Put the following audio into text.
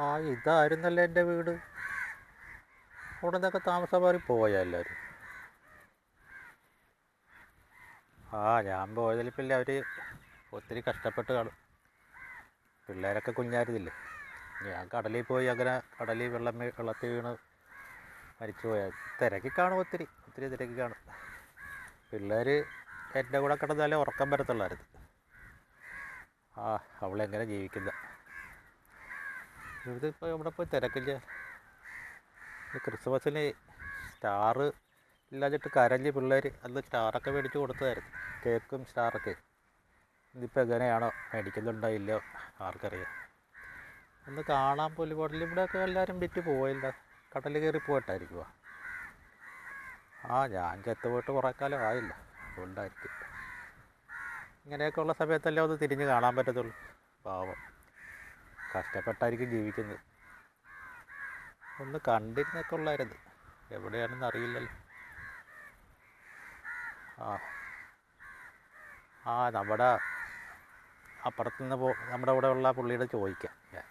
ആ ഇതായിരുന്നല്ലോ എൻ്റെ വീട്. അവിടെ നിന്നൊക്കെ താമസം മാറി പോയാ എല്ലാവരും. ഞാൻ പോയതിൽ പിന്നെ അവർ ഒത്തിരി കഷ്ടപ്പെട്ട് കാണും. പിള്ളേരൊക്കെ കുഞ്ഞായിരുന്നില്ലേ. ഞാൻ കടലിൽ പോയി അങ്ങനെ കടലിൽ വെള്ളത്തിൽ വീണ് മരിച്ചു പോയാൽ തിരക്കി കാണും. ഒത്തിരി ഒത്തിരി തിരക്കി കാണും. പിള്ളേർ എൻ്റെ കൂടെ കിടന്നാലേ ഉറക്കം വരത്തുള്ളായിരുന്നു. അവളെങ്ങനെ ജീവിക്കുന്ന ഇതിപ്പോൾ ഇവിടെ പോയി തിരക്കില്ല. ഈ ക്രിസ്മസിന് സ്റ്റാർ ഇല്ലാഞ്ഞിട്ട് കരഞ്ഞ് പിള്ളേർ അന്ന് സ്റ്റാറൊക്കെ മേടിച്ച് കൊടുത്തതായിരുന്നു. കേക്കും സ്റ്റാറൊക്കെ. ഇതിപ്പോൾ എങ്ങനെയാണോ, മേടിക്കുന്നുണ്ടോ ഇല്ലയോ ആർക്കറിയാം. ഒന്ന് കാണാൻ പോലും കടലിൽ ഇവിടെയൊക്കെ എല്ലാവരും വിറ്റ് പോയില്ല. കടലിൽ കയറി പോയിട്ടായിരിക്കുമോ. ഞാൻ ചത്തുപോയിട്ട് കുറേ കാലം ആയില്ല, അതുകൊണ്ടായിരിക്കും. ഇങ്ങനെയൊക്കെ ഉള്ള സമയത്തല്ലേ ഒന്ന് തിരിഞ്ഞ് കാണാൻ പറ്റത്തുള്ളൂ. പാവം കഷ്ടപ്പെട്ടായിരിക്കും ജീവിക്കുന്നത്. ഒന്ന് കണ്ടിരുന്നൊക്കെ ഉള്ളായിരുന്നു. എവിടെയാണെന്ന് അറിയില്ലല്ലോ. നമ്മുടെ അപ്പുറത്തുനിന്ന് നമ്മുടെ കൂടെ ഉള്ള പുള്ളിയുടെ ചോദിക്കാം ഞാൻ.